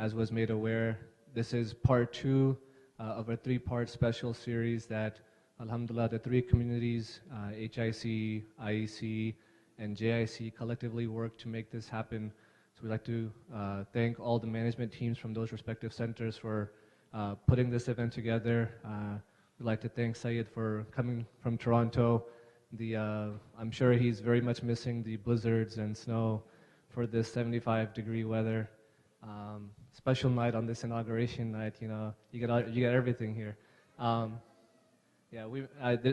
as was made aware, this is part 2 of a 3-part special series that, alhamdulillah, the 3 communities, HIC, IEC, and JIC collectively work to make this happen. So we'd like to thank all the management teams from those respective centers for putting this event together. We'd like to thank Syed for coming from Toronto. I'm sure he's very much missing the blizzards and snow for this 75-degree weather. Special night on this inauguration night, you get everything here.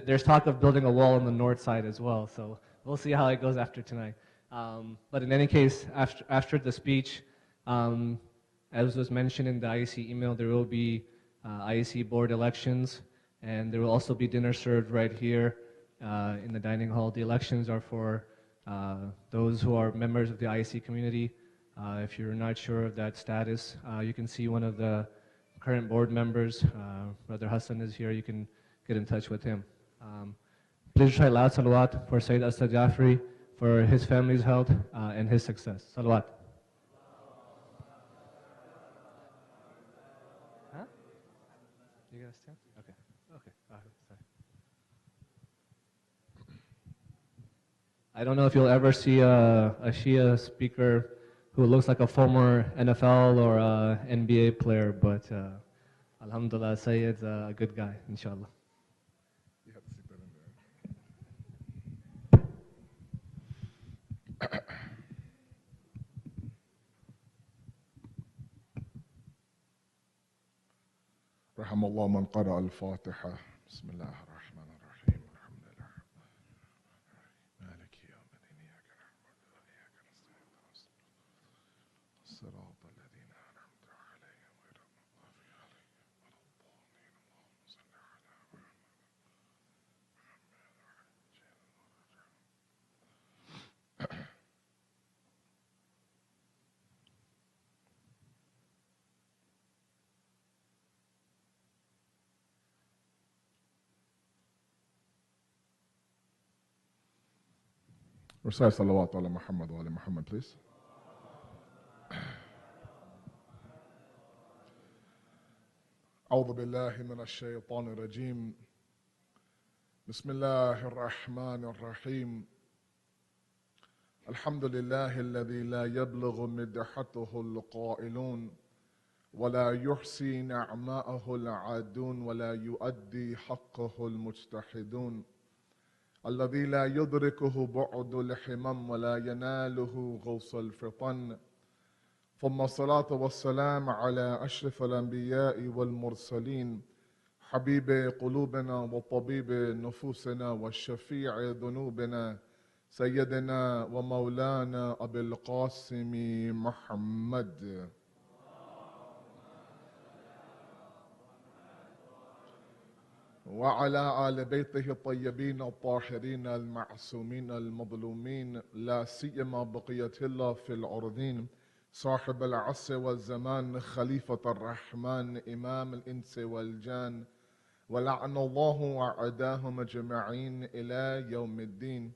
There's talk of building a wall on the north side as well, so we'll see how it goes after tonight. But in any case, after the speech, as was mentioned in the IEC email, there will be IEC board elections, and there will also be dinner served right here in the dining hall. The elections are for those who are members of the IEC community. If you're not sure of that status, you can see one of the current board members. Brother Hassan is here. You can get in touch with him. Please try loud salawat for Sayyid Asad Jafri, for his family's health and his success. Salawat. Huh? You gotta stand? Okay. Okay. Sorry. I don't know if you'll ever see a Shia speaker who looks like a former NFL or NBA player, but alhamdulillah, Sayyid's a good guy, inshallah. You have to stick that in there. رحم الله من قرأ الفاتحة. بسم الله الرحمن الرحيم. الحمد لله مالك يوم الدين. إياك نعبد وإياك نستعين. الصراط الذين أنعمت عليهم غير المغضوب عليهم ولا الضالين. اللهم صل على محمد. Recite salawat ala Muhammad wa ala Muhammad, please. أعوذ بالله من الشيطان الرجيم. بسم الله الرحمن الرحيم. الحمد لله الذي لا يبلغ مدحته القائلون ولا يحصي نعماءه العادون ولا يؤدي حقه المجتحدون، الذي لا يدركه بعد الحمم ولا يناله غوص الفطن، ثم الصلاة والسلام على أشرف الأنبياء والمرسلين، حبيب قلوبنا وطبيب نفوسنا والشفيع ذنوبنا، سيدنا ومولانا أبي القاسم محمد. وعلى آل بيته الطيبين الطاهرين المعصومين المظلومين، لا سيما بقية الله في الأرضين، صاحب العصر والزمان، خليفة الرحمن، إمام الإنس والجان، ولعن الله أعداهم أجمعين إلى يوم الدين.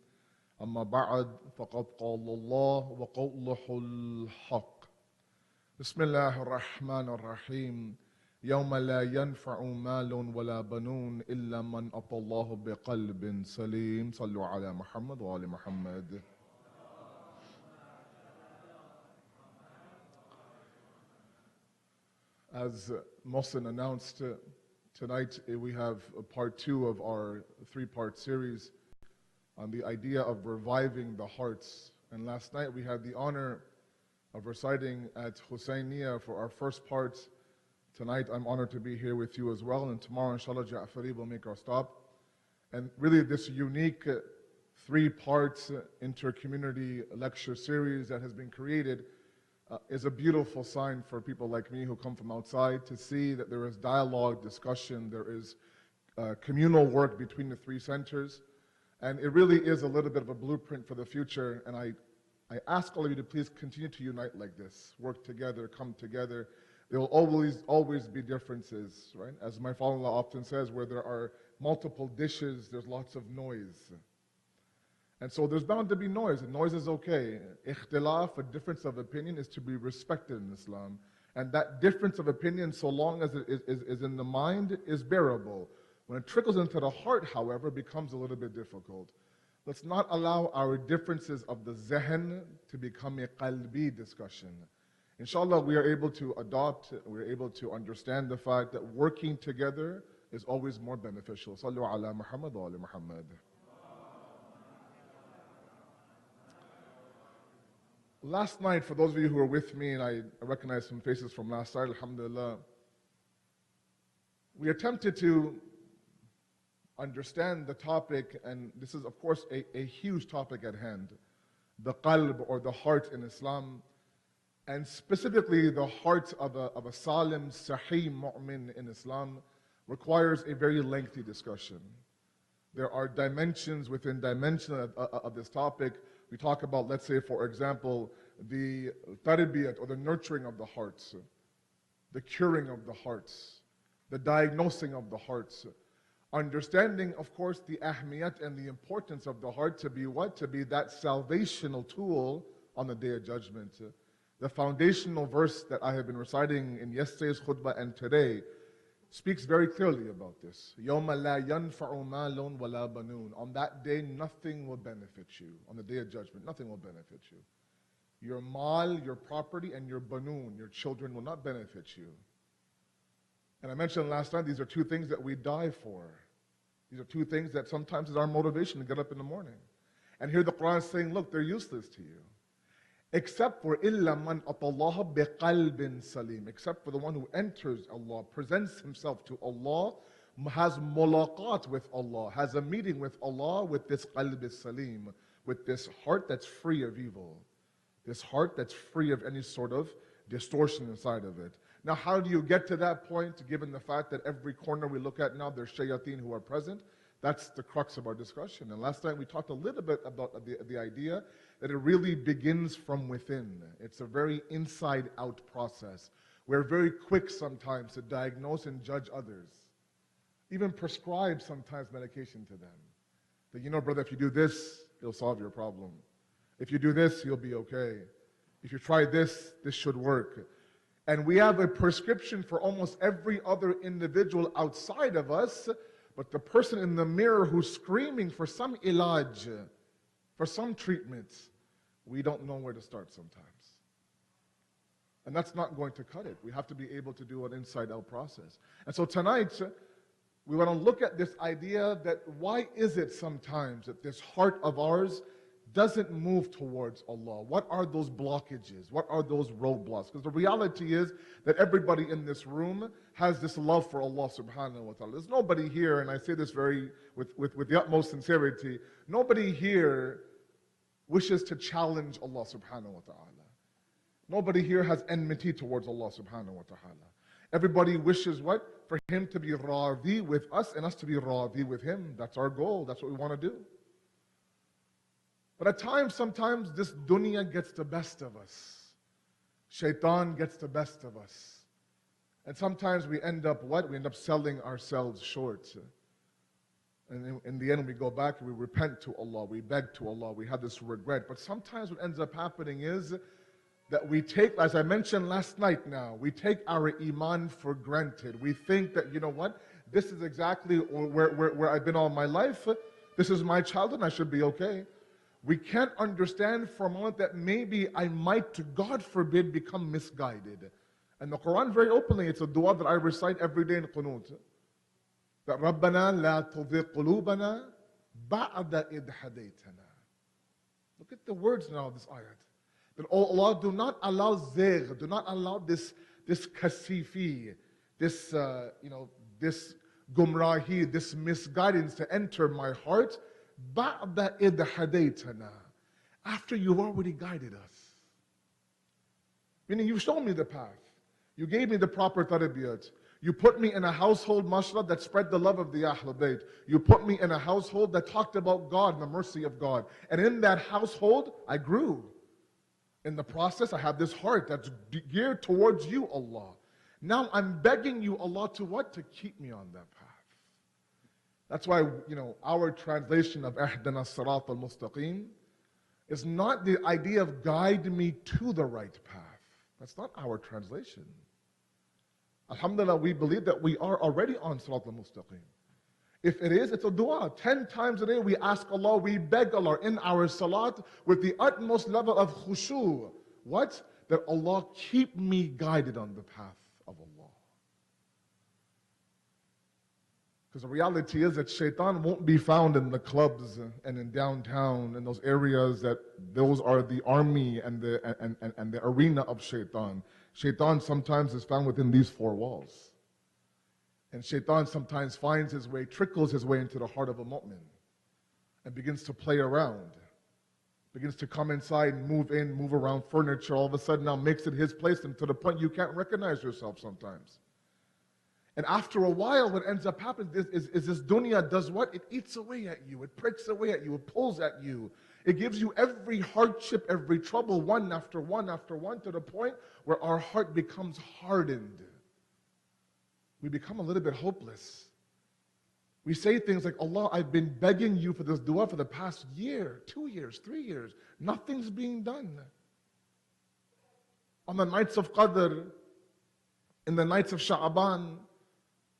أما بعد، فقد قال الله وقوله الحق. بسم الله الرحمن الرحيم. يوم لا ينفع مال ولا بنون إلا من أتى الله بقلب سليم. صلوا على محمد وآل محمد. As Mohsen announced, tonight we have part 2 of our 3-part series on the idea of reviving the hearts. And last night we had the honor of reciting at Husseiniya for our first part. Tonight I'm honored to be here with you as well, and tomorrow inshallah Ja'fari will make our stop. And really this unique 3-part inter-community lecture series that has been created is a beautiful sign for people like me who come from outside to see that there is dialogue, discussion, there is communal work between the 3 centers. And it really is a little bit of a blueprint for the future. And I ask all of you to please continue to unite like this, work together, come together. There will always be differences, right? As my father-in-law often says, where there are multiple dishes, there's lots of noise. And so there's bound to be noise, and noise is okay. Ikhtilaf, a difference of opinion, is to be respected in Islam. And that difference of opinion, so long as it is in the mind, is bearable. When it trickles into the heart, however, it becomes a little bit difficult. Let's not allow our differences of the zehn to become a qalbi discussion. Inshallah, we are able to adopt, we are able to understand the fact that working together is always more beneficial. Sallu ala Muhammad wa ala Muhammad. Last night, for those of you who were with me, and I recognize some faces from last night, alhamdulillah, we attempted to understand the topic, and this is, of course, a huge topic at hand, the qalb, or the heart in Islam, and specifically the heart of a salim, sahih mu'min in Islam requires a very lengthy discussion. There are dimensions within dimension of this topic. We talk about, let's say, for example, the tarbiyat, or the nurturing of the hearts, the curing of the hearts, the diagnosing of the hearts, understanding, of course, the ahmiyat and the importance of the heart to be what? To be that salvational tool on the Day of Judgment. The foundational verse that I have been reciting in yesterday's khutbah and today speaks very clearly about this. يَوْمَ لَا يَنْفَعُ مَالٌ وَلَا بَنُونَ. On that day, nothing will benefit you. On the Day of Judgment, nothing will benefit you. Your mal, your property, and your banoon, your children, will not benefit you. And I mentioned last night, these are two things that we die for. These are two things that sometimes is our motivation to get up in the morning. And here the Quran is saying, look, they're useless to you. Except for إِلَّا مَنْ أَطَى اللَّهَ بِقَلْبٍ salim. Except for the one who enters Allah, presents himself to Allah, has mulaqat with Allah, has a meeting with Allah with this qalb salim, with this heart that's free of evil, this heart that's free of any sort of distortion inside of it. Now, how do you get to that point, given the fact that every corner we look at now, there's shayateen who are present? That's the crux of our discussion. And last night we talked a little bit about the idea that it really begins from within. It's a very inside-out process. We're very quick sometimes to diagnose and judge others, even prescribe sometimes medication to them. That, you know, brother, if you do this, it'll solve your problem. If you do this, you'll be okay. If you try this, this should work. And we have a prescription for almost every other individual outside of us, but the person in the mirror who's screaming for some ilaj, for some treatment, we don't know where to start sometimes. And that's not going to cut it. We have to be able to do an inside-out process. And so tonight, we want to look at this idea that why is it sometimes that this heart of ours doesn't move towards Allah? What are those blockages? What are those roadblocks? Because the reality is that everybody in this room has this love for Allah subhanahu wa ta'ala. There's nobody here, and I say this very with the utmost sincerity, nobody here wishes to challenge Allah subhanahu wa ta'ala. Nobody here has enmity towards Allah subhanahu wa ta'ala. Everybody wishes what? For Him to be radhi with us and us to be radhi with Him. That's our goal. That's what we want to do. But at times, sometimes this dunya gets the best of us. Shaitan gets the best of us. And sometimes we end up what? We end up selling ourselves short. And in the end, we go back and we repent to Allah. We beg to Allah. We have this regret. But sometimes what ends up happening is that we take, as I mentioned last night now, we take our iman for granted. We think that, you know what? This is exactly where I've been all my life. This is my childhood. I should be okay. We can't understand for a moment that maybe I might, to God forbid, become misguided. And the Quran very openly, it's a dua that I recite every day in Qunut. That رَبَّنَا لَا تُضِغْ قُلُوبَنَا بَعْدَ إِذْ هَدَيْتَنَا. Look at the words now of this ayat. That, oh Allah, do not allow zigh, do not allow this kasifi, this this gumrahi, this misguidance to enter my heart. بَعْدَ إِذْ هَدَيْتَنَا. After you've already guided us. Meaning you've shown me the path. You gave me the proper tarbiyat. You put me in a household, mashallah, that spread the love of the Ahlul Bayt. You put me in a household that talked about God and the mercy of God. And in that household, I grew. In the process, I have this heart that's geared towards you, Allah. Now I'm begging you, Allah, to what? To keep me on that path. That's why, our translation of Ahdana Sirat al-Mustaqim is not the idea of guide me to the right path. That's not our translation. Alhamdulillah, we believe that we are already on Sirat al-Mustaqim. If it is, it's a dua. 10 times a day we ask Allah, we beg Allah in our salat with the utmost level of khushu'. What? That Allah keep me guided on the path of Allah. Because the reality is that shaitan won't be found in the clubs and in downtown, in those areas that those are the army and the arena of shaitan. Shaitan sometimes is found within these four walls. And shaitan sometimes finds his way, trickles his way into the heart of a mu'min and begins to play around, begins to come inside and move around furniture, all of a sudden now makes it his place, and to the point you can't recognize yourself sometimes. And after a while, what ends up happening is this dunya does what? It eats away at you, it pricks away at you, it pulls at you. It gives you every hardship, every trouble, one after one after one, to the point where our heart becomes hardened. We become a little bit hopeless. We say things like, Allah, I've been begging you for this dua for the past year, 2 years, 3 years. Nothing's being done. On the nights of Qadr, in the nights of Sha'aban,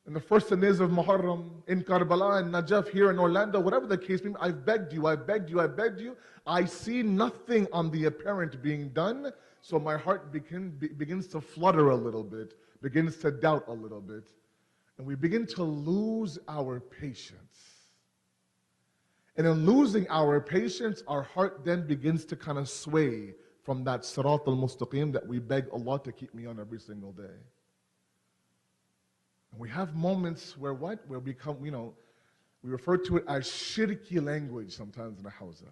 in the first days of Muharram, in Karbala and Najaf, here in Orlando, whatever the case may be, I've begged you, I've begged you, I've begged you. I see nothing on the apparent being done, so my heart begins to flutter a little bit, begins to doubt a little bit, and we begin to lose our patience. And in losing our patience, our heart then begins to kind of sway from that Sirat al-Mustaqim that we beg Allah to keep me on every single day. And we have moments where what? Where we become, we refer to it as shirki language sometimes in the Hausa.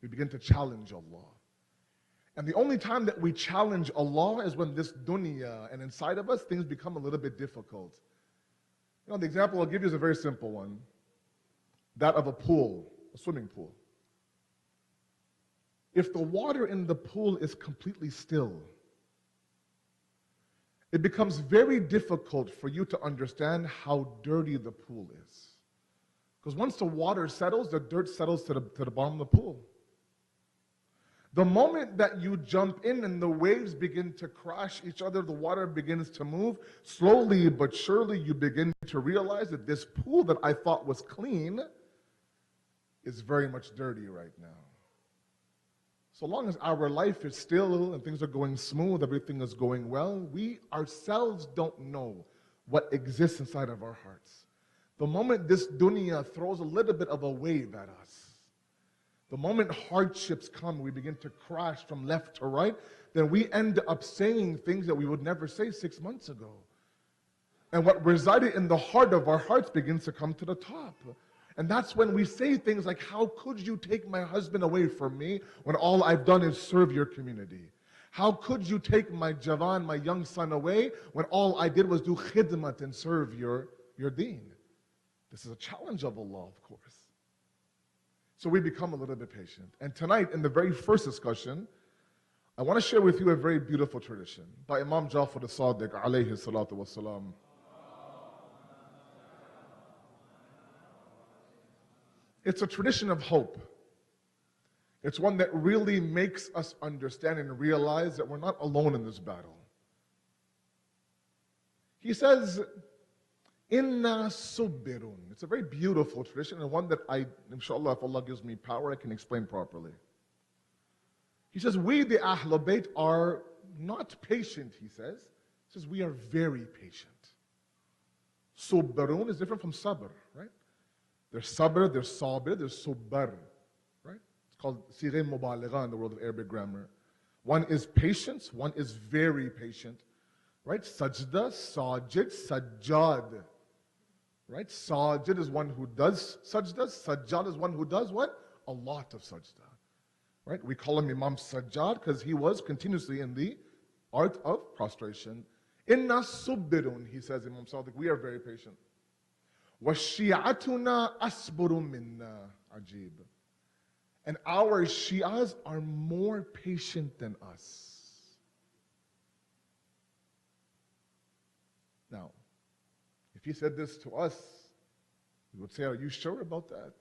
We begin to challenge Allah. And the only time that we challenge Allah is when this dunya and inside of us, things become a little bit difficult. The example I'll give you is a very simple one. That of a pool, a swimming pool. If the water in the pool is completely still, it becomes very difficult for you to understand how dirty the pool is. Because once the water settles, the dirt settles to the bottom of the pool. The moment that you jump in and the waves begin to crash each other, the water begins to move, slowly but surely you begin to realize that this pool that I thought was clean is very much dirty right now. So long as our life is still and things are going smooth, everything is going well, we ourselves don't know what exists inside of our hearts. The moment this dunya throws a little bit of a wave at us, the moment hardships come, we begin to crash from left to right, then we end up saying things that we would never say 6 months ago. And what resided in the heart of our hearts begins to come to the top. And that's when we say things like, how could you take my husband away from me when all I've done is serve your community? How could you take my Javan, my young son, away when all I did was do khidmat and serve your deen? This is a challenge of Allah, of course. So we become a little bit patient. And tonight, in the very first discussion, I want to share with you a very beautiful tradition by Imam Jafri as-Sadiq, alayhi salatu wassalam. It's a tradition of hope. It's one that really makes us understand and realize that we're not alone in this battle. He says, Inna subbirun. It's a very beautiful tradition and one that I, inshallah, if Allah gives me power, I can explain properly. He says, we the Ahlul Bayt are not patient, he says. He says, we are very patient. Subbirun is different from sabr, right? There's sabr, there's sabir, there's subbar, right? It's called sigh mubaligha in the world of Arabic grammar. One is patience, one is very patient, right? Sajda, sajid, sajjad, right? Sajid is one who does sajda, sajjad is one who does what? A lot of sajda, right? We call him Imam Sajjad because he was continuously in the art of prostration. Inna subbirun, he says, Imam Sadiq, we are very patient. وَشِيعَتُنَا أَصْبُرُ مِنَّا عَجِيبٌ. And our Shias are more patient than us. Now, if he said this to us, we would say, are you sure about that?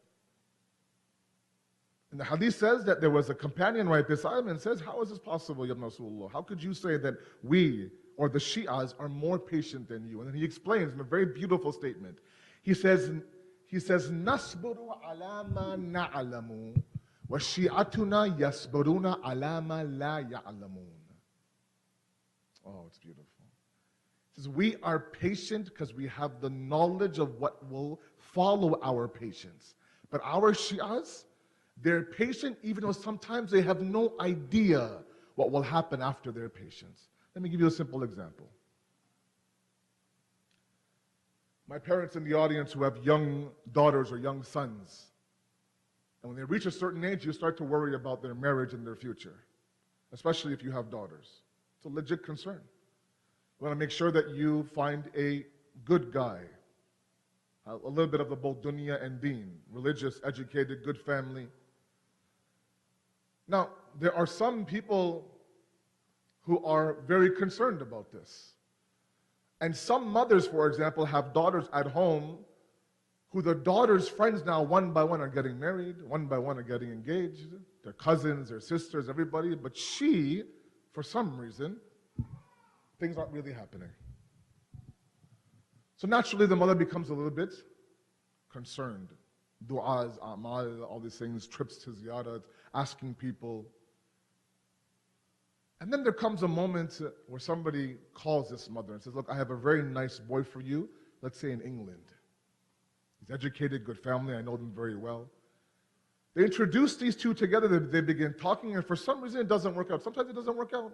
And the hadith says that there was a companion right beside him and says, how is this possible, Ya Rasulullah? How could you say that we, or the Shi'as, are more patient than you? And then he explains in a very beautiful statement. He says, نَصْبُرُ عَلَى مَا نَعْلَمُ وَالشِّيَعَتُنَا يَصْبُرُونَ عَلَى مَا لَا يَعْلَمُونَ. Oh, it's beautiful. He says, we are patient because we have the knowledge of what will follow our patience. But our Shi'as, they're patient even though sometimes they have no idea what will happen after their patience. Let me give you a simple example. My parents in the audience who have young daughters or young sons, and when they reach a certain age, you start to worry about their marriage and their future, especially if you have daughters. It's a legit concern. You want to make sure that you find a good guy, a little bit of the both dunya and deen, religious, educated, good family. Now, there are some people who are very concerned about this. And some mothers, for example, have daughters at home who the daughters' friends now, one by one, are getting married, one by one are getting engaged, their cousins, their sisters, everybody. But she, for some reason, things aren't really happening. So naturally, the mother becomes a little bit concerned. Du'as, a'mal, all these things, trips to ziyarat, asking people. And then there comes a moment where somebody calls this mother and says, look, I have a very nice boy for you, let's say in England. He's educated, good family, I know them very well. They introduce these two together, they begin talking, and for some reason it doesn't work out. Sometimes it doesn't work out.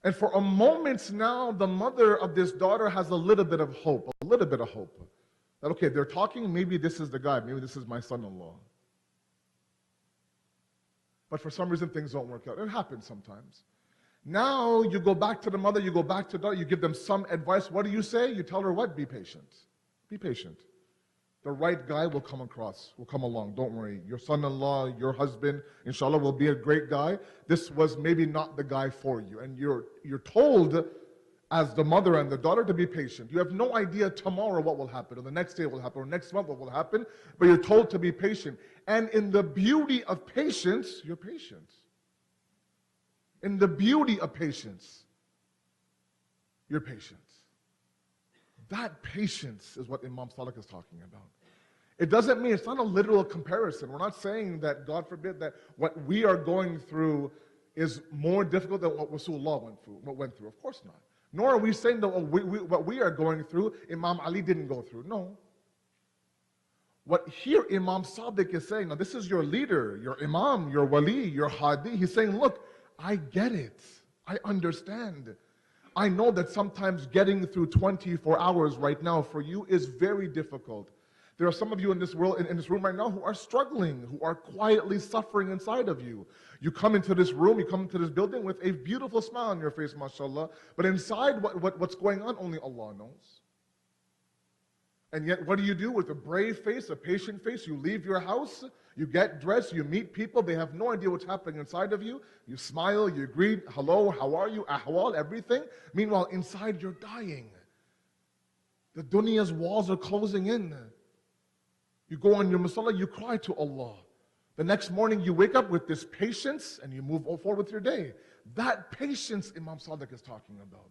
And for a moment now, the mother of this daughter has a little bit of hope. That, okay, they're talking, maybe this is the guy, maybe this is my son-in-law. But for some reason, things don't work out. It happens sometimes. Now, you go back to the mother, you go back to the daughter, you give them some advice. What do you say? You tell her what? Be patient. Be patient. The right guy will come across, will come along. Don't worry. Your son-in-law, your husband, inshallah, will be a great guy. This was maybe not the guy for you. And you're told as the mother and the daughter to be patient. You have no idea tomorrow what will happen, or the next day what will happen, or next month what will happen, but you're told to be patient. And in the beauty of patience, you're patient. In the beauty of patience, you're patient. That patience is what Imam Sadiq is talking about. It doesn't mean, it's not a literal comparison. We're not saying that, God forbid, that what we are going through is more difficult than what Rasulullah went through. Of course not. Nor are we saying that what we are going through, Imam Ali didn't go through. No. What here Imam Sadiq is saying, now this is your leader, your Imam, your Wali, your Hadi. He's saying, look, I get it. I understand. I know that sometimes getting through 24 hours right now for you is very difficult. There are some of you in this world, in this room right now, who are struggling, who are quietly suffering inside of you. You come into this room, you come into this building with a beautiful smile on your face, mashallah, but inside what's going on, only Allah knows. And yet, what do you do with a brave face, a patient face? You leave your house, you get dressed, you meet people, they have no idea what's happening inside of you. You smile, you greet, hello, how are you, ahwal, everything. Meanwhile, inside you're dying. The dunya's walls are closing in. You go on your masala, you cry to Allah. The next morning you wake up with this patience and you move forward with your day. That patience Imam Sadiq is talking about.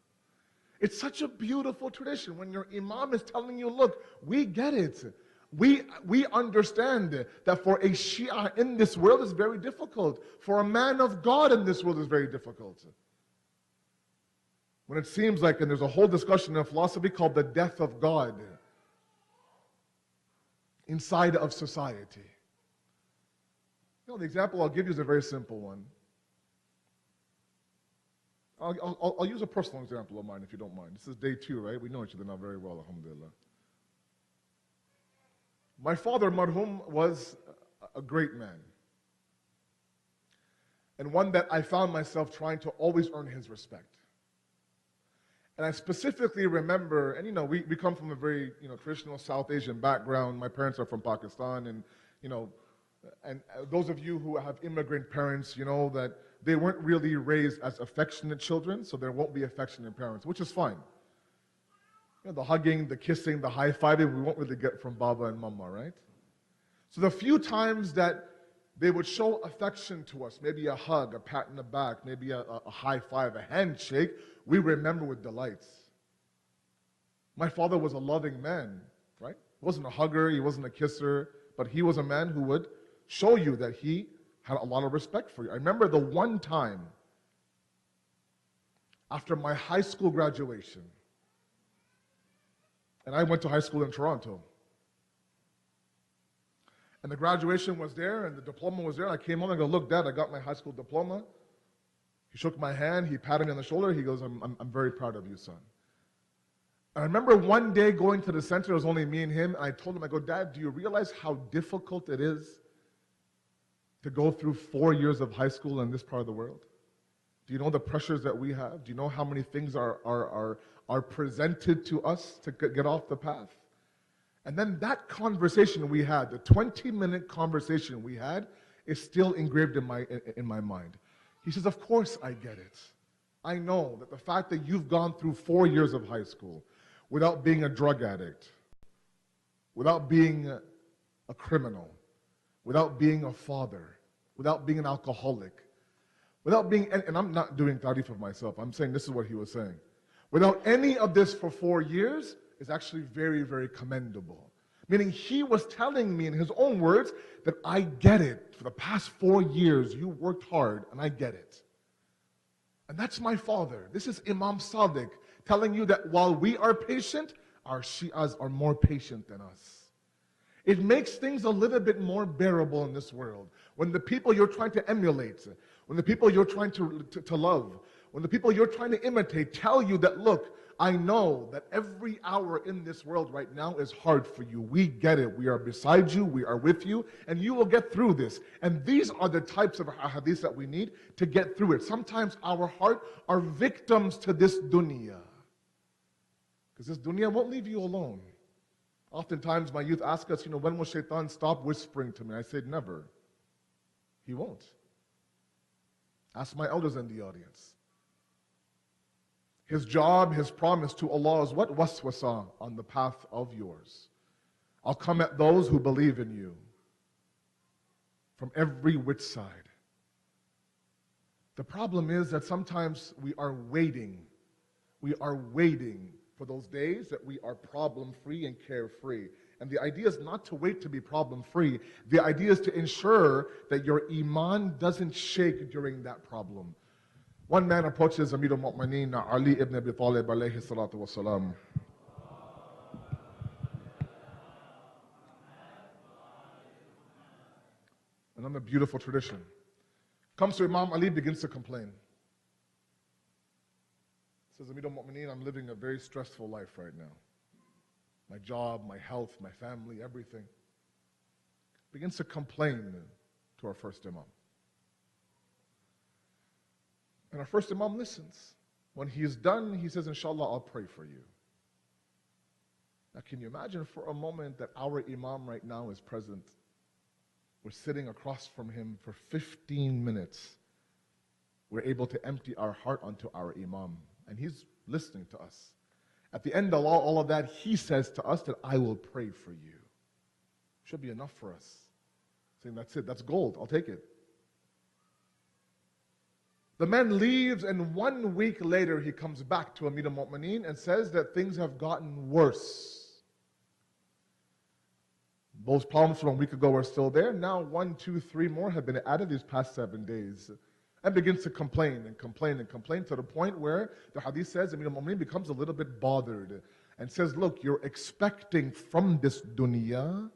It's such a beautiful tradition when your Imam is telling you, look, we get it. We understand that for a Shia in this world is very difficult. For a man of God in this world is very difficult. When it seems like, and there's a whole discussion in philosophy called the death of God inside of society. You know, the example I'll give you is a very simple one. I'll use a personal example of mine, if you don't mind. This is day 2, right? We know each other now very well, alhamdulillah. My father, marhum, was a great man. And one that I found myself trying to always earn his respect. And I specifically remember, and we come from a very traditional South Asian background. My parents are from Pakistan, and and those of you who have immigrant parents, you know that they weren't really raised as affectionate children, so there won't be affectionate parents, which is fine. The hugging, the kissing, the high-fiving, we won't really get from Baba and Mama, right? So the few times that they would show affection to us, maybe a hug, a pat in the back, maybe a high five, a handshake, we remember with delights. My father was a loving man, right? He wasn't a hugger, he wasn't a kisser, but he was a man who would show you that he had a lot of respect for you. I remember the one time after my high school graduation, and I went to high school in Toronto, and the graduation was there, and the diploma was there. I came home and I go, look, Dad, I got my high school diploma. He shook my hand, he patted me on the shoulder, he goes, I'm very proud of you, son. I remember one day going to the center, it was only me and him, and I told him, I go, Dad, do you realize how difficult it is to go through 4 years of high school in this part of the world? Do you know the pressures that we have? Do you know how many things are presented to us to get off the path? And then that conversation we had, the 20-minute conversation we had, is still engraved in my mind. He says, of course I get it. I know that the fact that you've gone through 4 years of high school without being a drug addict, without being a criminal, without being a father, without being an alcoholic, without being, and I'm not doing tarif of myself, I'm saying this is what he was saying. Without any of this for 4 years is actually very, very commendable. Meaning he was telling me in his own words that I get it. For the past 4 years, you worked hard, and I get it. And that's my father. This is Imam Sadiq telling you that while we are patient, our Shias are more patient than us. It makes things a little bit more bearable in this world. When the people you're trying to emulate, when the people you're trying to love, when the people you're trying to imitate tell you that, look, I know that every hour in this world right now is hard for you. We get it. We are beside you. We are with you. And you will get through this. And these are the types of hadiths that we need to get through it. Sometimes our heart are victims to this dunya. Because this dunya won't leave you alone. Oftentimes my youth ask us, when will shaitan stop whispering to me? I say, never. He won't. Ask my elders in the audience. His job, his promise to Allah is what? Waswasa on the path of yours. I'll come at those who believe in you from every which side. The problem is that sometimes we are waiting. We are waiting for those days that we are problem-free and carefree. And the idea is not to wait to be problem-free. The idea is to ensure that your iman doesn't shake during that problem. One man approaches Amir al-Mu'mineen, Ali ibn Abi Talib alayhi salatu wasalam. Another beautiful tradition. Comes to Imam Ali, begins to complain. Says, Amir al-Mu'mineen, I'm living a very stressful life right now. My job, my health, my family, everything. Begins to complain to our first Imam. And our first Imam listens. When he is done, he says, Inshallah, I'll pray for you. Now, can you imagine for a moment that our Imam right now is present? We're sitting across from him for 15 minutes. We're able to empty our heart onto our Imam. And he's listening to us. At the end of all of that, he says to us that I will pray for you. Should be enough for us. Saying, that's it, that's gold, I'll take it. The man leaves, and 1 week later, he comes back to Amir al-Mu'mineen and says that things have gotten worse. Those problems from a week ago are still there. Now 1, 2, 3 more have been added these past 7 days. And begins to complain and complain and complain to the point where the hadith says Amir al-Mu'mineen becomes a little bit bothered and says, look, you're expecting from this dunya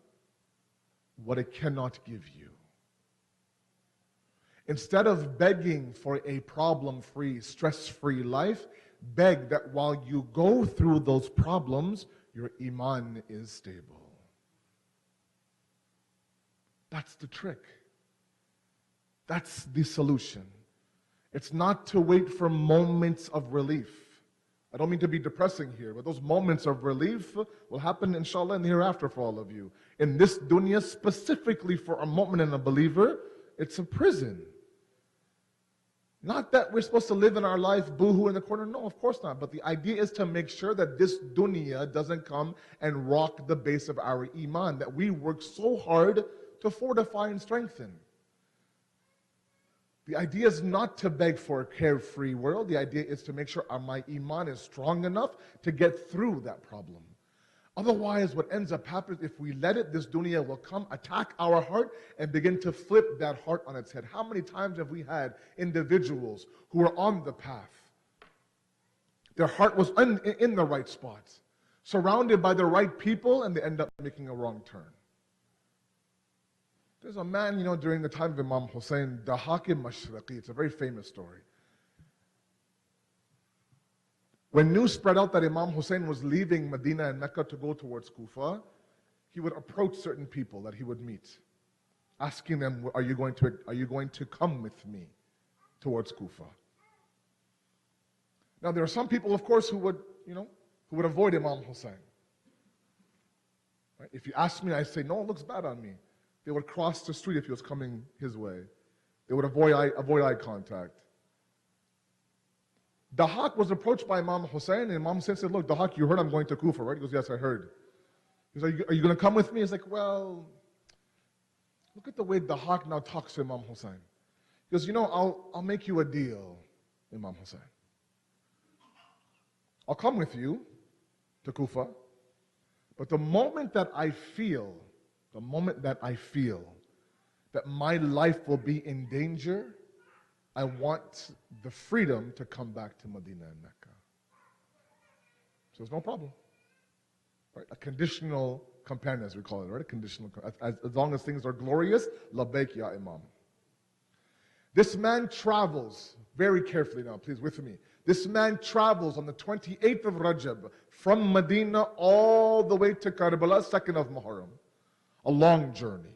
what it cannot give you. Instead of begging for a problem-free, stress-free life, beg that while you go through those problems, your iman is stable. That's the trick. That's the solution. It's not to wait for moments of relief. I don't mean to be depressing here, but those moments of relief will happen, inshallah, in the hereafter for all of you. In this dunya, specifically for a mu'min and a believer, it's a prison. Not that we're supposed to live in our life boohoo in the corner. No, of course not. But the idea is to make sure that this dunya doesn't come and rock the base of our iman. That we work so hard to fortify and strengthen. The idea is not to beg for a carefree world. The idea is to make sure my iman is strong enough to get through that problem. Otherwise, what ends up happening, if we let it, this dunya will come, attack our heart, and begin to flip that heart on its head. How many times have we had individuals who are on the path? Their heart was in the right spots, surrounded by the right people, and they end up making a wrong turn. There's a man, during the time of Imam Hussein, the Hakim Mashriqi, it's a very famous story. When news spread out that Imam Hussein was leaving Medina and Mecca to go towards Kufa, he would approach certain people that he would meet, asking them, are you going to come with me towards Kufa? Now, there are some people, of course, who would avoid Imam Hussein. Right? If you ask me, I say, no, it looks bad on me. They would cross the street if he was coming his way. They would avoid eye contact. Dahak was approached by Imam Hussein, and Imam Hussein said, look, Dahak, you heard I'm going to Kufa, right? He goes, yes, I heard. He goes, are you going to come with me? He's like, well, look at the way Dahak now talks to Imam Hussein. He goes, I'll make you a deal, Imam Hussein. I'll come with you to Kufa, but the moment that I feel that my life will be in danger, I want the freedom to come back to Medina and Mecca. So there's no problem. Right? A conditional companion, as we call it, right? A conditional, as long as things are glorious, labbaik ya imam. This man travels, very carefully now, please, with me. This man travels on the 28th of Rajab from Medina all the way to Karbala, 2nd of Muharram. A long journey.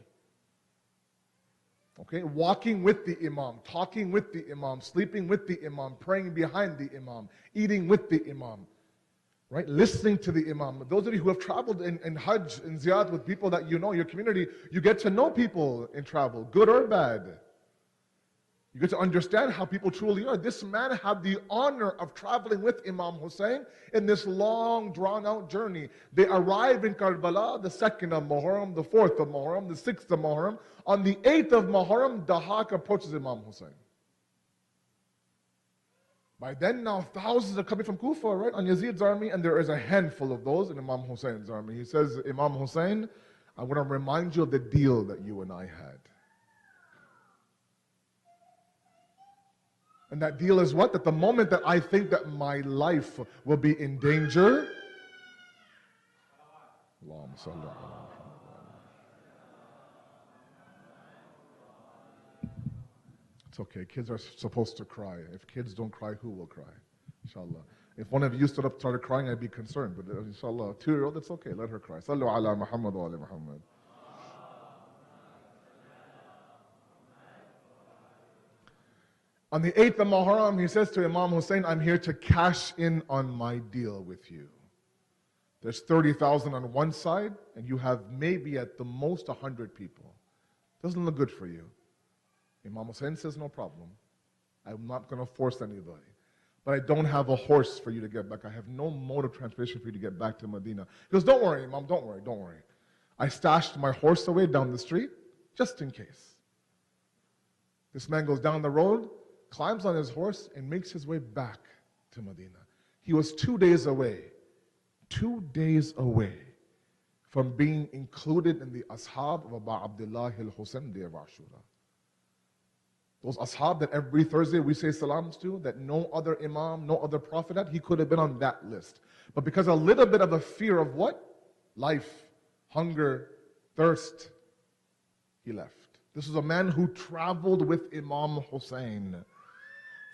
Okay, walking with the Imam, talking with the Imam, sleeping with the Imam, praying behind the Imam, eating with the Imam, right? Listening to the Imam. Those of you who have traveled in Hajj and Ziyad with people that you know, your community, you get to know people in travel, good or bad. You get to understand how people truly are. This man had the honor of traveling with Imam Hussein in this long, drawn-out journey. They arrive in Karbala, the 2nd of Muharram, the 4th of Muharram, the 6th of Muharram. On the 8th of Muharram, Dahak approaches Imam Hussein. By then, now thousands are coming from Kufa, right, on Yazid's army, and there is a handful of those in Imam Hussein's army. He says, Imam Hussein, I want to remind you of the deal that you and I had. And that deal is what? That the moment that I think that my life will be in danger, it's okay, kids are supposed to cry. If kids don't cry, who will cry? Inshallah. If one of you stood up started crying, I'd be concerned. But inshallah, a 2-year-old, it's okay, let her cry. Sallu ala Muhammad wa ala Muhammad. On the 8th of Muharram, he says to Imam Hussein, I'm here to cash in on my deal with you. There's 30,000 on one side, and you have maybe at the most 100 people. Doesn't look good for you. Imam Hussein says, no problem. I'm not going to force anybody. But I don't have a horse for you to get back. I have no mode of transportation for you to get back to Medina. He goes, don't worry, Imam, don't worry, don't worry. I stashed my horse away down the street, just in case. This man goes down the road, climbs on his horse, and makes his way back to Medina. He was 2 days away from being included in the ashab of Abu Abdullah al-Hussein day of Ashura. Those ashab that every Thursday we say salams to, that no other imam, no other prophet had, he could have been on that list. But because a little bit of a fear of what? Life, hunger, thirst, he left. This was a man who traveled with Imam Hussein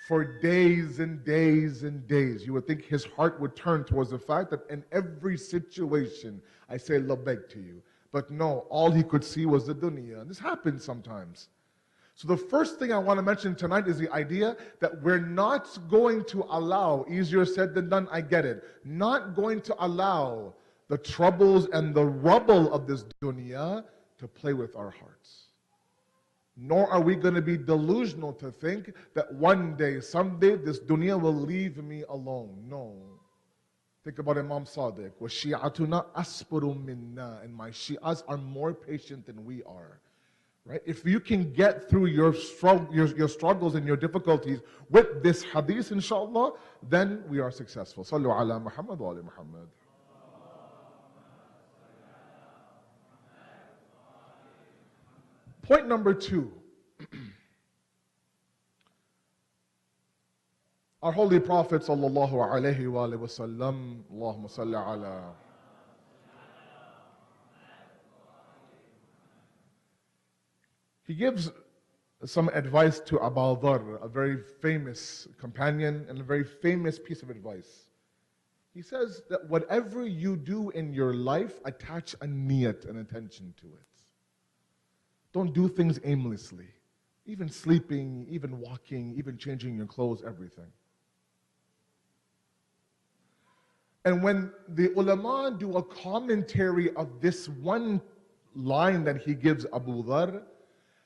for days and days and days. You would think his heart would turn towards the fact that in every situation, I say labbaik to you. But no, all he could see was the dunya. And this happens sometimes. So the first thing I want to mention tonight is the idea that we're not going to allow, easier said than done, I get it, not going to allow the troubles and the rubble of this dunya to play with our hearts. Nor are we going to be delusional to think that one day, someday, this dunya will leave me alone. No. Think about Imam Sadiq. وَالشِّيعَتُنَا أَصْبَرُ مِنَّا. And my Shi'as are more patient than we are. Right? If you can get through your struggles and your difficulties with this hadith, inshallah, then we are successful. Sallu ala Muhammad wa ali Muhammad. Point number 2. Our Holy Prophet sallallahu alayhi wa sallam, Allahumma salli ala. He gives some advice to Abu Dharr, a very famous companion and a very famous piece of advice. He says that whatever you do in your life, attach a niyat, an attention to it. Don't do things aimlessly. Even sleeping, even walking, even changing your clothes, everything. And when the ulama do a commentary of this one line that he gives Abu Dharr,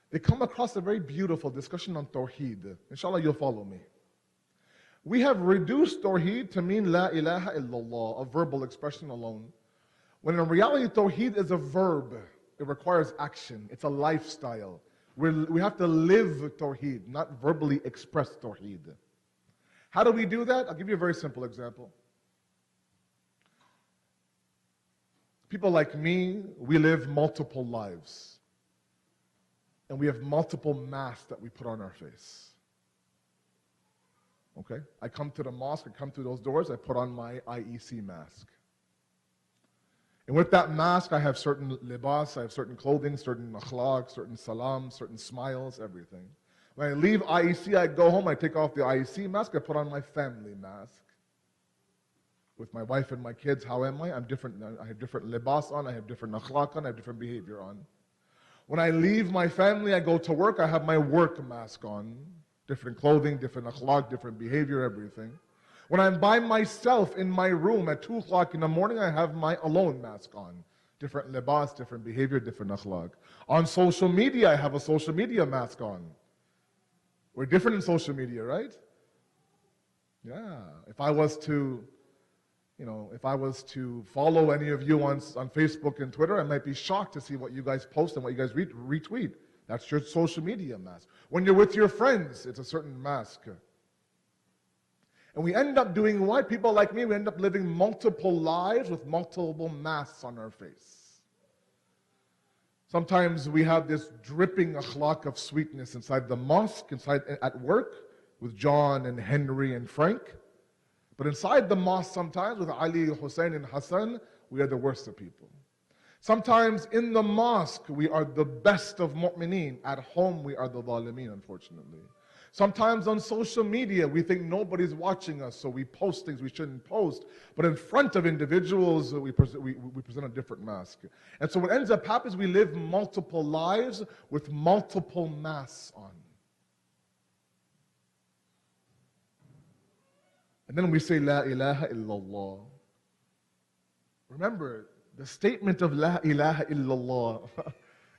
they come across a very beautiful discussion on Tawheed. Inshallah, you'll follow me. We have reduced Tawheed to mean La ilaha illallah, a verbal expression alone. When in reality, Tawheed is a verb. It requires action. It's a lifestyle. We have to live Tawheed, not verbally express Tawheed. How do we do that? I'll give you a very simple example. People like me, we live multiple lives. And we have multiple masks that we put on our face. Okay? I come to the mosque, I come through those doors, I put on my IEC mask. And with that mask, I have certain libas, I have certain clothing, certain akhlaq, certain salam, certain smiles, everything. When I leave IEC, I go home, I take off the IEC mask, I put on my family mask. With my wife and my kids, how am I? I'm different. I have different libas on, I have different akhlaq on, I have different behavior on. When I leave my family, I go to work, I have my work mask on. Different clothing, different akhlaq, different behavior, everything. When I'm by myself in my room at 2 o'clock in the morning, I have my alone mask on. Different libas, different behavior, different akhlaq. On social media, I have a social media mask on. We're different in social media, right? Yeah. If I was to follow any of you on Facebook and Twitter, I might be shocked to see what you guys post and what you guys retweet. That's your social media mask. When you're with your friends, it's a certain mask. And we end up doing what? People like me, we end up living multiple lives with multiple masks on our face. Sometimes we have this dripping akhlaq of sweetness inside the mosque, at work, with John and Henry and Frank. But inside the mosque sometimes, with Ali, Hussein, and Hassan, we are the worst of people. Sometimes in the mosque, we are the best of mu'mineen. At home, we are the zalimeen, unfortunately. Sometimes on social media, we think nobody's watching us, so we post things we shouldn't post. But in front of individuals, we present a different mask. And so what ends up happening is we live multiple lives with multiple masks on. And then we say, La ilaha illallah. Remember, the statement of La ilaha illallah,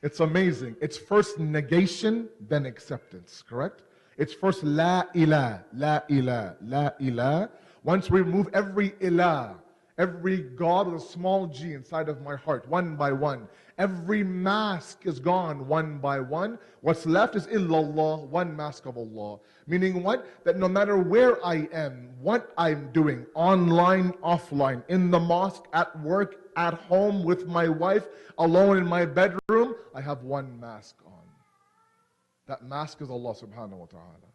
it's amazing. It's first negation, then acceptance, correct? It's first La ilah, La ilah, La ilah. Once we remove every ilah, every God with a small g inside of my heart, one by one. Every mask is gone one by one. What's left is illallah, one mask of Allah. Meaning what? That no matter where I am, what I'm doing, online, offline, in the mosque, at work, at home, with my wife, alone in my bedroom, I have one mask on. That mask is Allah subhanahu wa ta'ala.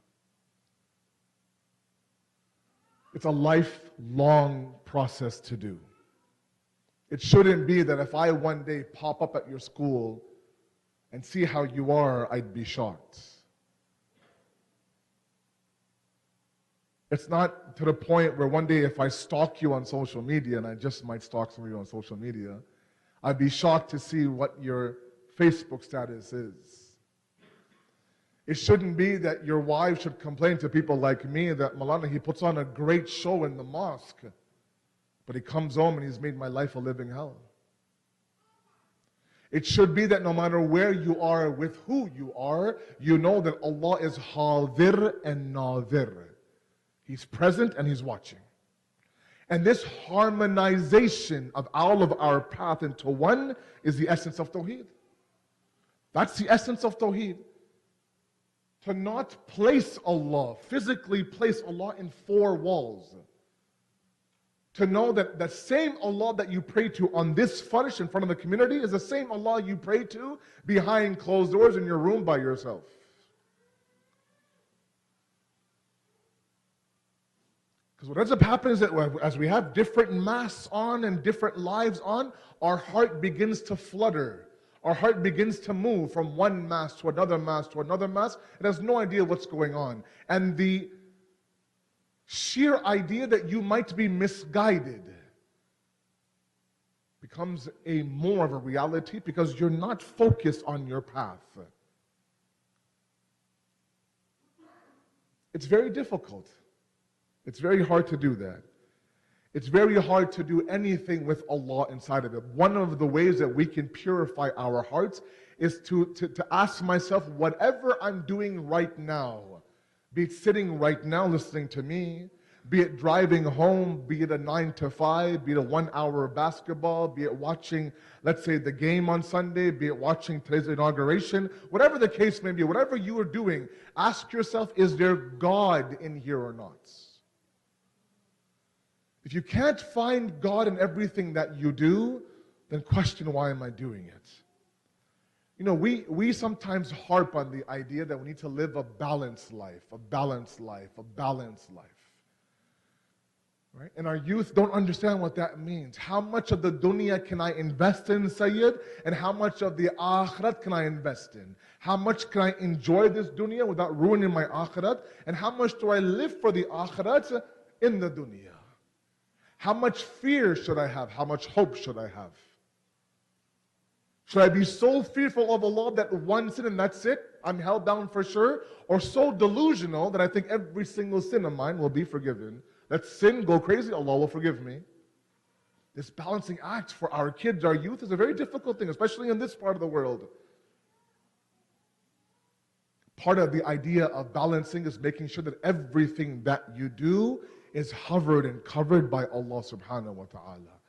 It's a lifelong process to do. It shouldn't be that if I one day pop up at your school and see how you are, I'd be shocked. It's not to the point where one day if I stalk you on social media, and I just might stalk some of you on social media, I'd be shocked to see what your Facebook status is. It shouldn't be that your wife should complain to people like me that Maulana, he puts on a great show in the mosque, but he comes home and he's made my life a living hell. It should be that no matter where you are, with who you are, you know that Allah is hadir and nadir. He's present and He's watching. And this harmonization of all of our path into one is the essence of Tawheed. That's the essence of Tawheed. To not place Allah, physically place Allah in four walls. To know that the same Allah that you pray to on this farish in front of the community is the same Allah you pray to behind closed doors in your room by yourself. Because what ends up happening is that as we have different masks on and different lives on, our heart begins to flutter. Our heart begins to move from one mask to another mask to another mask. It has no idea what's going on. And the sheer idea that you might be misguided becomes more of a reality because you're not focused on your path. It's very difficult. It's very hard to do that. It's very hard to do anything with Allah inside of it. One of the ways that we can purify our hearts is to ask myself, whatever I'm doing right now, be it sitting right now listening to me, be it driving home, be it a 9 to 5, be it a 1 hour of basketball, be it watching, let's say, the game on Sunday, be it watching today's inauguration, whatever the case may be, whatever you are doing, ask yourself, is there God in here or not? If you can't find God in everything that you do, then question, why am I doing it? You know, we sometimes harp on the idea that we need to live a balanced life, a balanced life, a balanced life. Right? And our youth don't understand what that means. How much of the dunya can I invest in, Sayyid? And how much of the akhirat can I invest in? How much can I enjoy this dunya without ruining my akhirat? And how much do I live for the akhirat in the dunya? How much fear should I have? How much hope should I have? Should I be so fearful of Allah that one sin and that's it, I'm held down for sure? Or so delusional that I think every single sin of mine will be forgiven? Let sin go crazy, Allah will forgive me. This balancing act for our kids, our youth, is a very difficult thing, especially in this part of the world. Part of the idea of balancing is making sure that everything that you do is hovered and covered by Allah subhanahu wa ta'ala.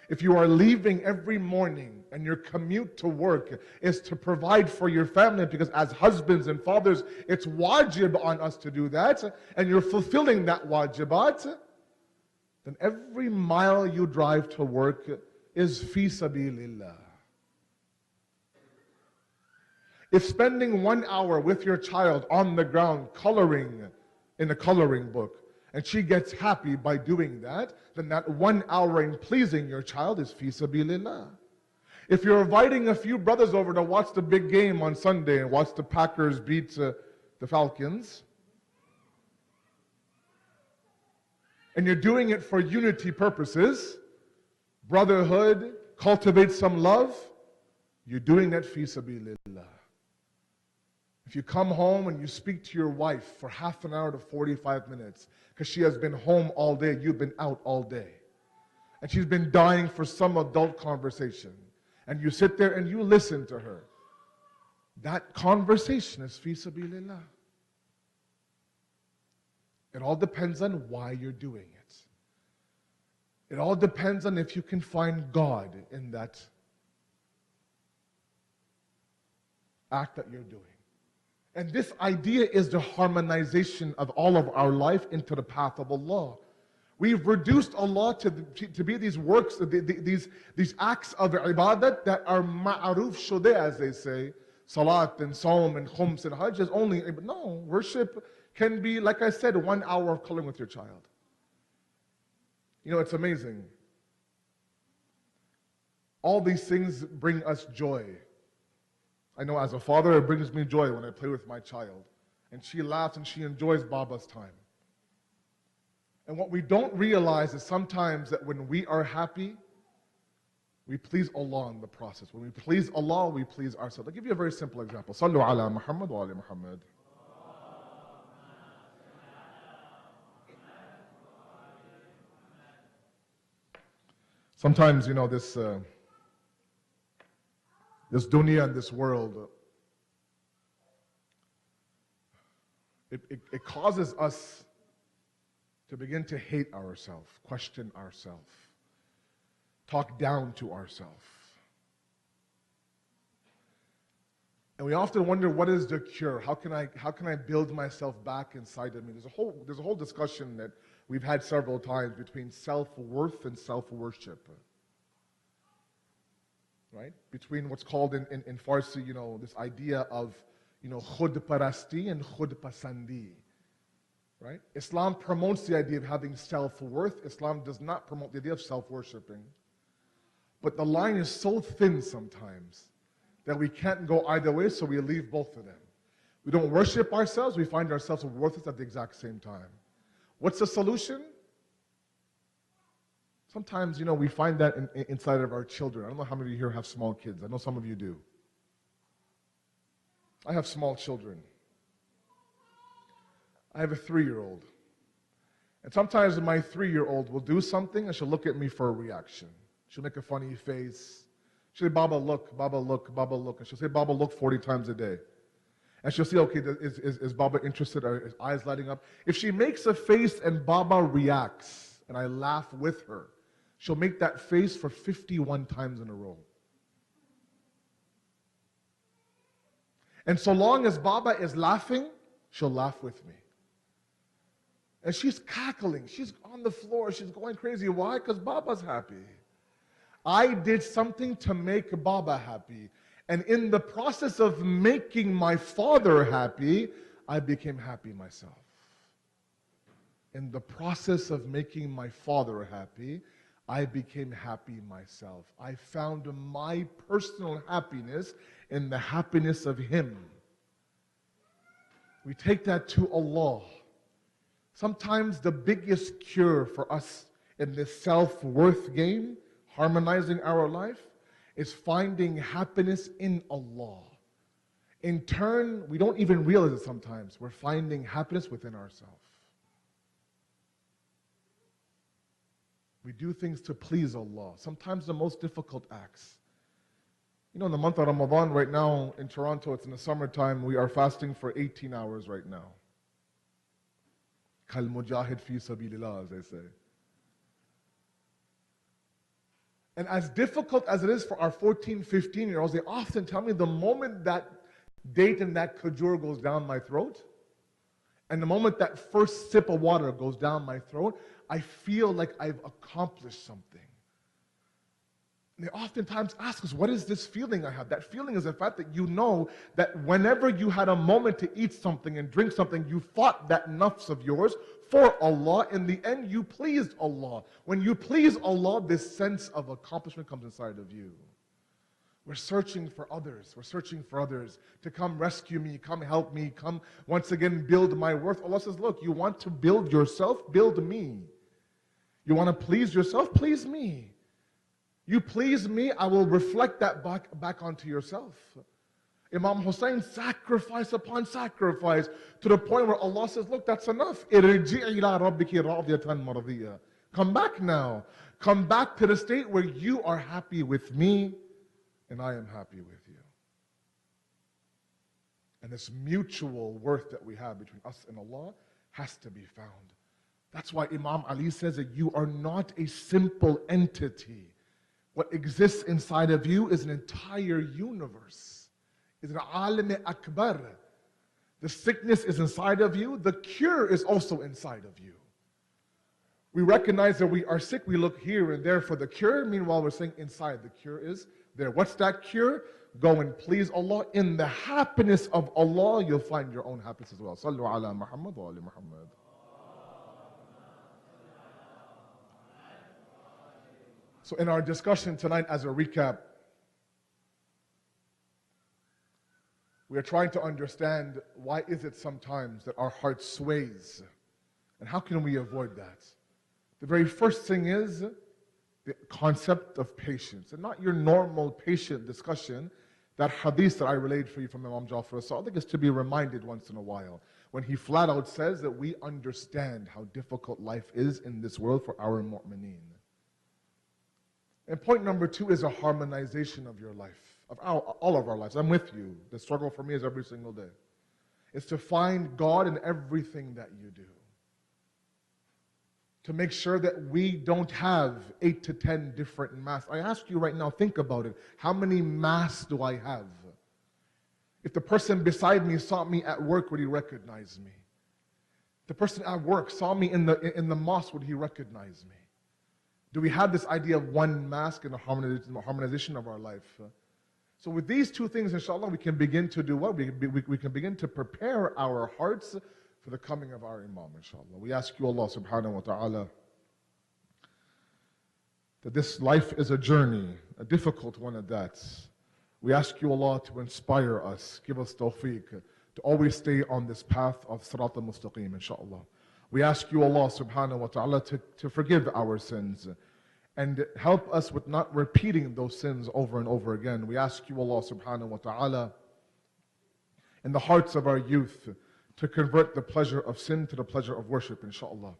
If you are leaving every morning and your commute to work is to provide for your family, because as husbands and fathers, it's wajib on us to do that, and you're fulfilling that wajibat, then every mile you drive to work is fi sabilillah. If spending 1 hour with your child on the ground coloring in a coloring book, and she gets happy by doing that, then that 1 hour in pleasing your child is fi sabilillah. If you're inviting a few brothers over to watch the big game on Sunday and watch the Packers beat the Falcons, and you're doing it for unity purposes, brotherhood, cultivate some love, you're doing that fi sabilillah. If you come home and you speak to your wife for half an hour to 45 minutes, because she has been home all day, you've been out all day, and she's been dying for some adult conversation, and you sit there and you listen to her, that conversation is fi sabilillah. It all depends on why you're doing it. It all depends on if you can find God in that act that you're doing. And this idea is the harmonization of all of our life into the path of Allah. We've reduced Allah to be these works, these acts of ibadat that are ma'aruf shude, as they say. Salat and Saum and Khums and Hajj is only, no, worship can be, like I said, 1 hour of coloring with your child. You know, it's amazing. All these things bring us joy. I know as a father, it brings me joy when I play with my child. And she laughs and she enjoys Baba's time. And what we don't realize is sometimes that when we are happy, we please Allah in the process. When we please Allah, we please ourselves. I'll give you a very simple example. Sallu ala Muhammad wa ali Muhammad. Sometimes, you know, this dunya and this world, it causes us to begin to hate ourselves, question ourselves, talk down to ourselves. And we often wonder, what is the cure? How can I build myself back inside of me? There's a whole discussion that we've had several times between self-worth and self-worship. Right? Between what's called in Farsi, this idea of, khud parasti and khud pasandi. Right? Islam promotes the idea of having self-worth. Islam does not promote the idea of self-worshipping. But the line is so thin sometimes that we can't go either way, so we leave both of them. We don't worship ourselves, we find ourselves worthless at the exact same time. What's the solution? Sometimes, we find that inside of our children. I don't know how many of you here have small kids. I know some of you do. I have small children. I have a 3-year-old. And sometimes my 3-year-old will do something and she'll look at me for a reaction. She'll make a funny face. She'll say, Baba, look, Baba, look, Baba, look. And she'll say, Baba, look 40 times a day. And she'll say, okay, is Baba interested? Are his eyes lighting up? If she makes a face and Baba reacts, and I laugh with her, she'll make that face for 51 times in a row. And so long as Baba is laughing, she'll laugh with me. And she's cackling. She's on the floor. She's going crazy. Why? Because Baba's happy. I did something to make Baba happy. And in the process of making my father happy, I became happy myself. In the process of making my father happy, I became happy myself. I found my personal happiness in the happiness of him. We take that to Allah. Sometimes the biggest cure for us in this self-worth game, harmonizing our life, is finding happiness in Allah. In turn, we don't even realize it sometimes. We're finding happiness within ourselves. We do things to please Allah. Sometimes the most difficult acts. In the month of Ramadan right now in Toronto, it's in the summertime, we are fasting for 18 hours right now. Kal mujahid fi sabilillah, as they say. And as difficult as it is for our 14, 15-year-olds, they often tell me the moment that date and that kajur goes down my throat, and the moment that first sip of water goes down my throat, I feel like I've accomplished something. And they oftentimes ask us, what is this feeling I have? That feeling is the fact that you know that whenever you had a moment to eat something and drink something, you fought that nafs of yours for Allah. In the end, you pleased Allah. When you please Allah, this sense of accomplishment comes inside of you. We're searching for others. We're searching for others to come rescue me, come help me, come once again build my worth. Allah says, look, you want to build yourself? Build me. You want to please yourself? Please me. You please me, I will reflect that back onto yourself. Imam Hussein, sacrifice upon sacrifice, to the point where Allah says, look, that's enough. Come back now. Come back to the state where you are happy with me and I am happy with you. And this mutual worth that we have between us and Allah has to be found. That's why Imam Ali says that you are not a simple entity. What exists inside of you is an entire universe. It's an alim akbar. The sickness is inside of you. The cure is also inside of you. We recognize that we are sick. We look here and there for the cure. Meanwhile, we're saying inside the cure is there. What's that cure? Go and please Allah. In the happiness of Allah, you'll find your own happiness as well. Sallu ala Muhammad wa ali Muhammad. So in our discussion tonight, as a recap, we are trying to understand why is it sometimes that our heart sways, and how can we avoid that? The very first thing is the concept of patience, and not your normal patient discussion. That hadith that I relayed for you from Imam Jafri As-Sadiq is to be reminded once in a while, when he flat out says that we understand how difficult life is in this world for our mu'mineen. And point number 2 is a harmonization of your life, of all of our lives. I'm with you. The struggle for me is every single day. It's to find God in everything that you do. To make sure that we don't have 8 to 10 different masks. I ask you right now, think about it. How many masks do I have? If the person beside me saw me at work, would he recognize me? If the person at work saw me in the mosque, would he recognize me? Do we have this idea of one mask and the harmonization of our life? So with these two things, inshallah, we can begin to do what? We can begin to prepare our hearts for the coming of our Imam, inshallah. We ask you, Allah subhanahu wa ta'ala, that this life is a journey, a difficult one at that. We ask you, Allah, to inspire us, give us tawfiq, to always stay on this path of Sirat al-Mustaqim, inshallah. We ask you, Allah subhanahu wa ta'ala, to forgive our sins and help us with not repeating those sins over and over again. We ask you, Allah subhanahu wa ta'ala, in the hearts of our youth, to convert the pleasure of sin to the pleasure of worship, inshallah.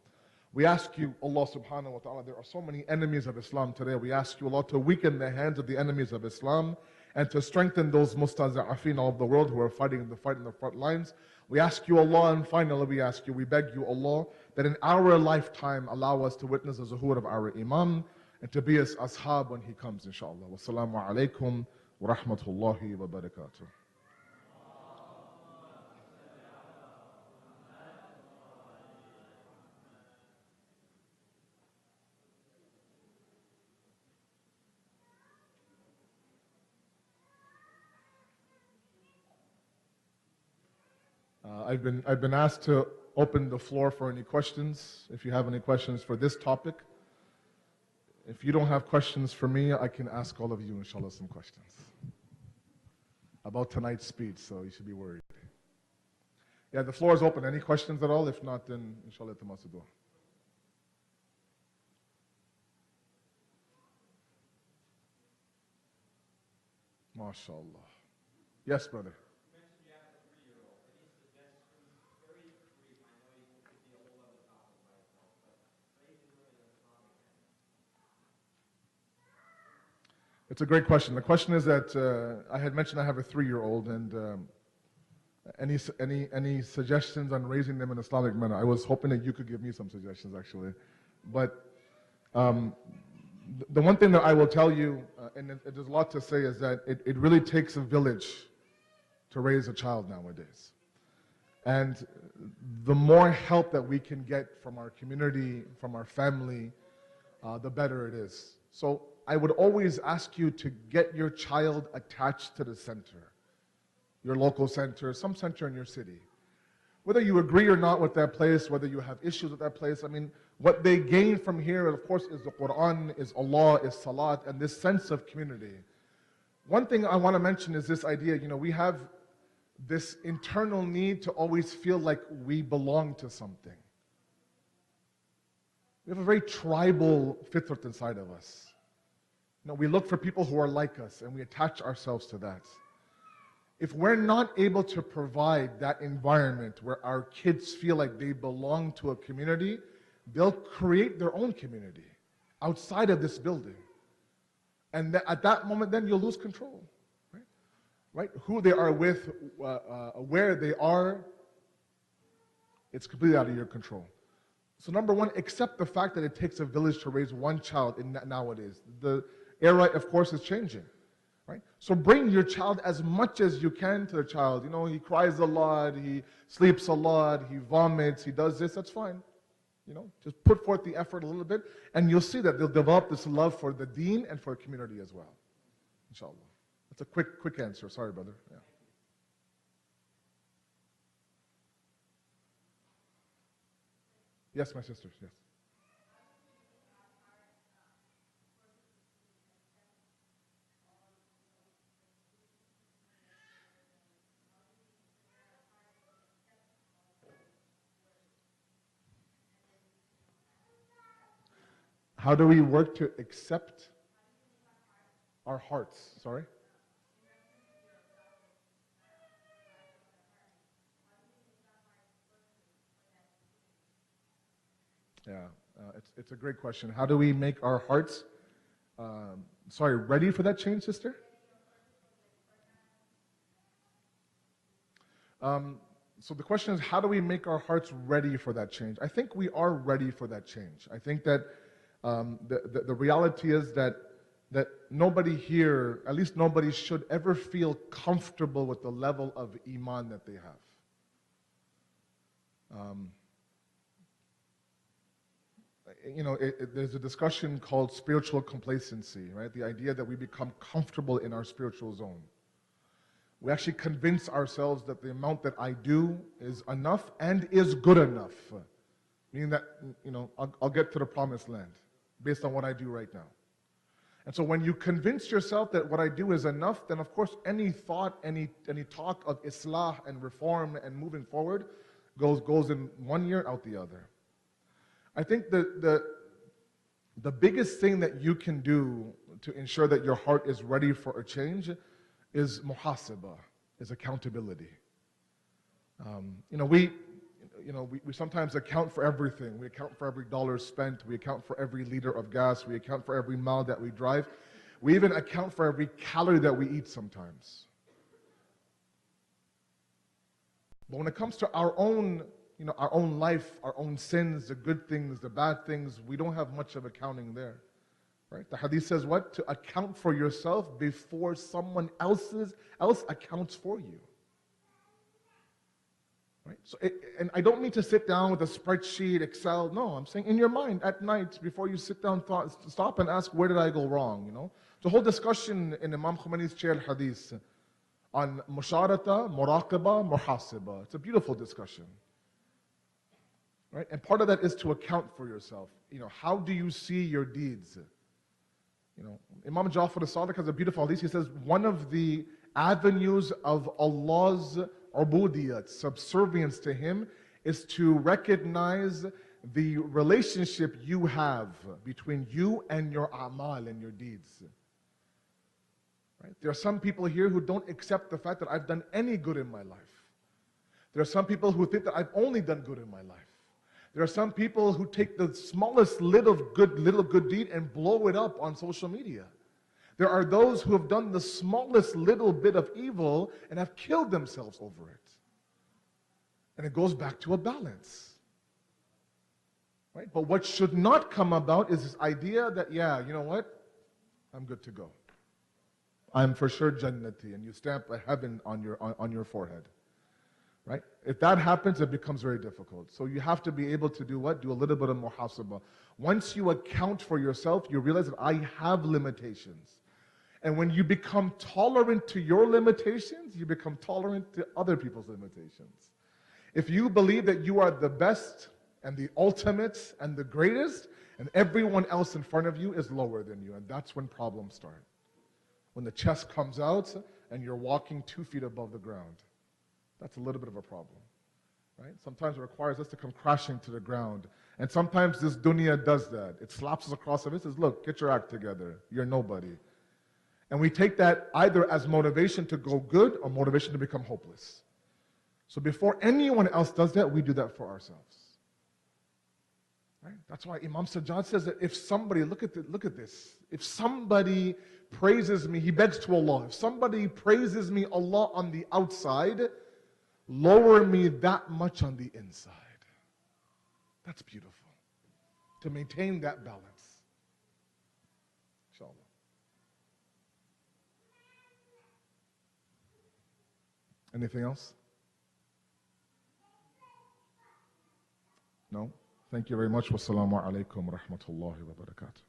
We ask you, Allah subhanahu wa ta'ala, there are so many enemies of Islam today. We ask you, Allah, to weaken the hands of the enemies of Islam and to strengthen those mustaza'afin of the world who are fighting the fight in the front lines. We ask you, Allah, and finally we ask you, we beg you, Allah, that in our lifetime allow us to witness the zuhur of our Imam and to be his ashab when he comes, inshallah. Wassalamu alaikum wa rahmatullahi wa barakatuh. I've been asked to open the floor for any questions. If you have any questions for this topic. If you don't have questions for me, I can ask all of you, inshallah, some questions about tonight's speech, so you should be worried. Yeah, the floor is open. Any questions at all? If not, then inshallah, tamasudua. MashaAllah. Yes, brother. It's a great question. The question is that I had mentioned I have a 3-year-old, and any suggestions on raising them in Islamic manner? I was hoping that you could give me some suggestions, actually. But the one thing that I will tell you, and there's a lot to say, is that it really takes a village to raise a child nowadays. And the more help that we can get from our community, from our family, the better it is. So I would always ask you to get your child attached to the center, your local center, some center in your city. Whether you agree or not with that place, whether you have issues with that place, I mean, what they gain from here, of course, is the Quran, is Allah, is Salat, and this sense of community. One thing I want to mention is this idea, we have this internal need to always feel like we belong to something. We have a very tribal fitrat inside of us. We look for people who are like us, and we attach ourselves to that. If we're not able to provide that environment where our kids feel like they belong to a community, they'll create their own community outside of this building. And at that moment, then you'll lose control. Right? Who they are with, where they are, it's completely out of your control. So number one, accept the fact that it takes a village to raise one child nowadays. The era, of course, is changing. Right? So bring your child as much as you can to the child. He cries a lot, he sleeps a lot, he vomits, he does this, that's fine. Just put forth the effort a little bit, and you'll see that they'll develop this love for the deen and for the community as well. Inshallah. That's a quick answer. Sorry, brother. Yeah. Yes, my sisters, yes. How do we work to accept our hearts? Sorry? Yeah, it's a great question. How do we make our hearts, ready for that change, sister? So the question is, how do we make our hearts ready for that change? I think we are ready for that change. I think that the reality is that that nobody here, at least nobody should ever feel comfortable with the level of iman that they have. There's a discussion called spiritual complacency, right? The idea that we become comfortable in our spiritual zone. We actually convince ourselves that the amount that I do is enough and is good enough. Meaning that, I'll get to the promised land based on what I do right now. And so when you convince yourself that what I do is enough, then of course any thought, any talk of islah and reform and moving forward goes in one ear, out the other. I think the biggest thing that you can do to ensure that your heart is ready for a change is muhasabah, is accountability. We sometimes account for everything. We account for every dollar spent. We account for every liter of gas. We account for every mile that we drive. We even account for every calorie that we eat sometimes. But when it comes to our own life, our own sins, the good things, the bad things, we don't have much of accounting there. Right? The hadith says what? To account for yourself before someone else accounts for you. Right? So and I don't mean to sit down with a spreadsheet, Excel. No, I'm saying in your mind at night before you sit down, stop and ask, where did I go wrong? It's a whole discussion in Imam Khomeini's chair hadith on musharata, muraqaba, muhasaba. It's a beautiful discussion. Right? And part of that is to account for yourself. How do you see your deeds? Imam Jafri al-Sadiq has a beautiful hadith. He says, one of the avenues of Allah's ubudiyat, subservience to Him, is to recognize the relationship you have between you and your a'mal and your deeds. Right? There are some people here who don't accept the fact that I've done any good in my life. There are some people who think that I've only done good in my life. There are some people who take the smallest little good deed and blow it up on social media. There are those who have done the smallest little bit of evil and have killed themselves over it. And it goes back to a balance. Right? But what should not come about is this idea that, you know what? I'm good to go. I'm for sure Jannati, and you stamp a heaven on your forehead. Right? If that happens, it becomes very difficult. So you have to be able to do what? Do a little bit of muhasabah. Once you account for yourself, you realize that I have limitations. And when you become tolerant to your limitations, you become tolerant to other people's limitations. If you believe that you are the best and the ultimate and the greatest, and everyone else in front of you is lower than you, and that's when problems start. When the chest comes out and you're walking 2 feet above the ground. That's a little bit of a problem, right? Sometimes it requires us to come crashing to the ground. And sometimes this dunya does that. It slaps us across the face and says, look, get your act together. You're nobody. And we take that either as motivation to go good or motivation to become hopeless. So before anyone else does that, we do that for ourselves. Right? That's why Imam Sajjad says that if somebody, look at this, if somebody praises me, he begs to Allah, if somebody praises me, Allah, on the outside, lower me that much on the inside. That's beautiful. To maintain that balance. Inshallah. Anything else? No? Thank you very much. Wassalamu alaikum wa rahmatullahi wa barakatuh.